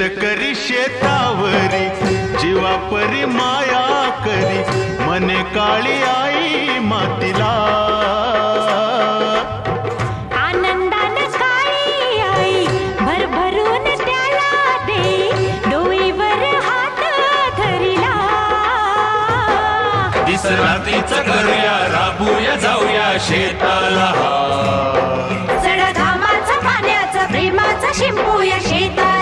शेतकरी शेतावरी जीवापरी माया करी, मने काळी आई मातीला. आनंदानं काळी आई भरभरून त्याला दे, डोईवर हात धरिला. दिसरातीचं करूया, राबूया जाऊया शेताला. जड घामाचं पाण्याचं प्रेमाचं शिंपूया शेताला.